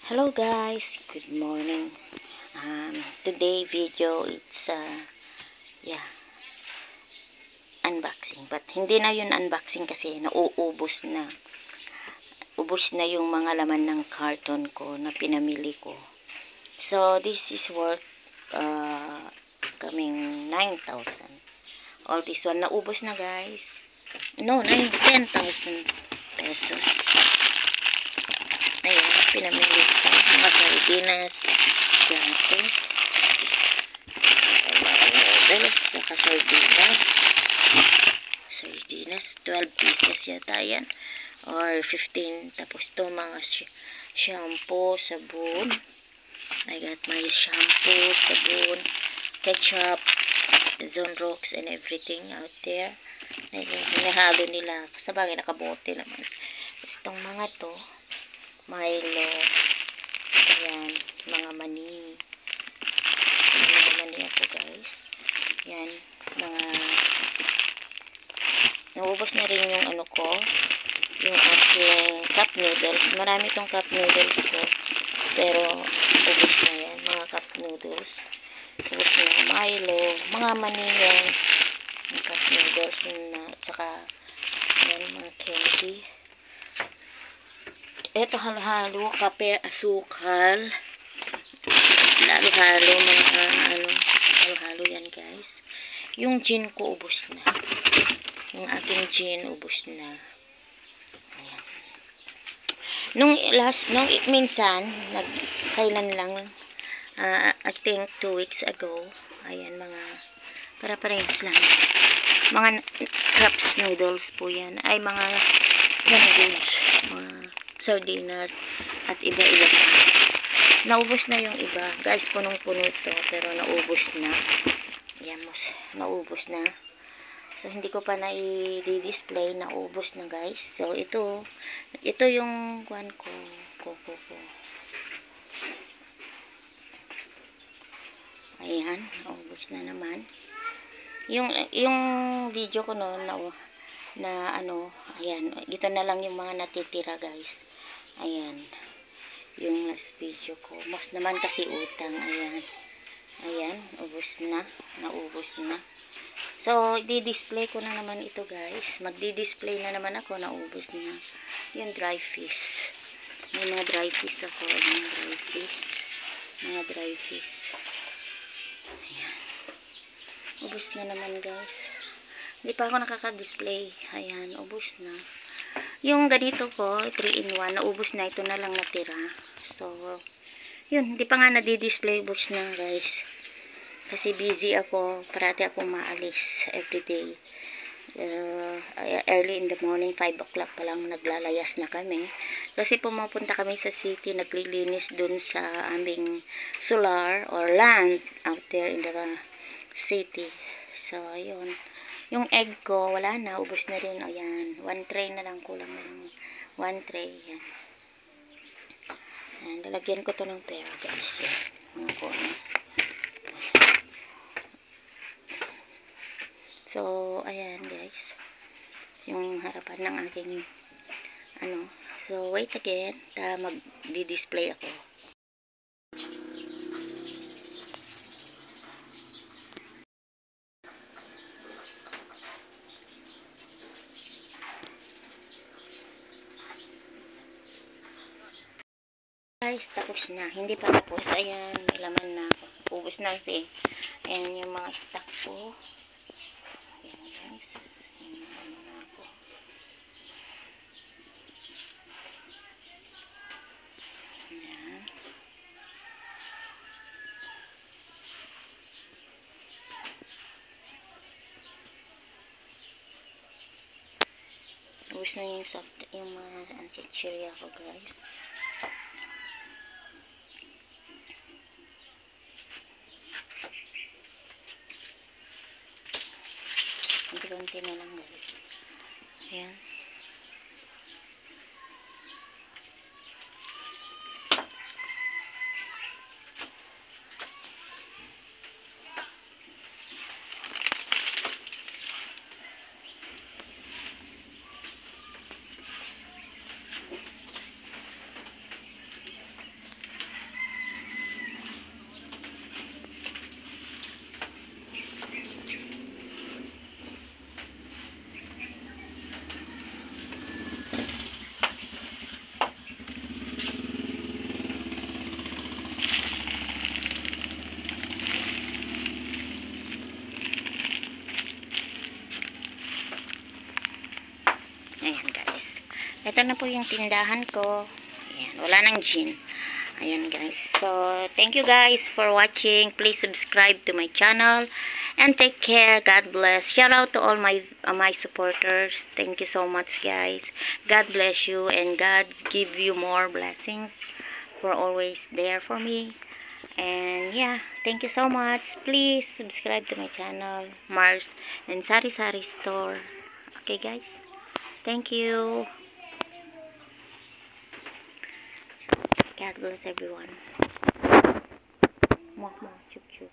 Hello guys, good morning. Today video it's unboxing, but hindi na yun unboxing kasi nauubos na. Ubos na yung mga laman ng carton ko na pinamili ko. So this is worth coming 9,000. All this one naubos na guys. No, 10,000 pesos. Ayan, pinamili ko mga sardinas, gatos, saka sardinas, 12 pieces yata yan, or 15, tapos to mga shampoo, sabon. I got my shampoo, sabon, ketchup, Zonrox, and everything out there. Hinahalo nila, kasabagay nakabote naman. Itong mga to, Milo, ayan, mga mani ako guys, yan, naubos na rin yung ano ko, yung aking cup noodles. Marami tong cup noodles ko, pero ubos na yan, mga cup noodles. Ubos na Milo, mga mani yan, yung cup noodles na, tsaka yan, mga candy. Ito halo-halo, kape, asukal, halo-halo, mga halo-halo yan guys. Yung gin ko ubos na. Yung aking gin ubos na. Ayan. Minsan, kailan lang, I think 2 weeks ago, ayan, mga para-parehas lang. Mga cups noodles po yan. Ay, mga goods, mga sardinas, at iba-iba pa. Naubos na yung iba. Guys, punong-puno ito, pero naubos na. Ayan, naubos na. So, hindi ko pa na i-display. Naubos na, guys. So, ito yung kuwan ko. Ayan, naubos na naman. Yung video ko noon ayan, dito na lang yung mga natitira guys. Ayan, yung last video ko. Mas naman kasi utang. Ayan, naubos na. So, di-display ko na naman ito guys. Magdi-display na naman ako, naubos na. Yung dry fish. May mga dry fish ako. Mga dry fish. Ayan. Ubos na naman guys. Hindi pa ako nakaka-display. Ayan, ubos na. Yung ganito ko, 3-in-1, naubos na. Ito na lang natira. So, yun. Hindi pa nga nadi-display. Ubos na guys. Kasi busy ako. Parati ako maalis everyday. Early in the morning, 5 o'clock pa lang naglalayas na kami. Kasi pumapunta kami sa city. Naglilinis dun sa aming solar or land out there in the city. So, ayun. Yung egg ko, wala na. Ubos na rin. Ayan. 1 tray na lang. Kulang na lang. 1 tray. Ayan. Ayan. Lalagyan ko to ng pera, guys. Ayan. Mga coins. So, ayan, guys. Yung harapan ng aking So, wait again. Mag-display ako. Guys, tapos na. Hindi pa tapos. Ayan, may laman na. Ubus na kasi. Ayan yung mga stock ko. Ayan guys. Ayan na ako. Ayan. Ubus na yung mga chichirya ko guys. Konti na lang guys. Ayan. ito na po yung tindahan ko. Ayan, wala nang gin. Ayan guys. So, thank you guys for watching. Please subscribe to my channel. And take care. God bless. Shout out to all my supporters. Thank you so much guys. God bless you. And God give you more blessings. For always there for me. And yeah, thank you so much. Please subscribe to my channel. Mars and Sari Sari Store. Okay guys. Thank you. God bless everyone. Mwah, mwah, chup, chup.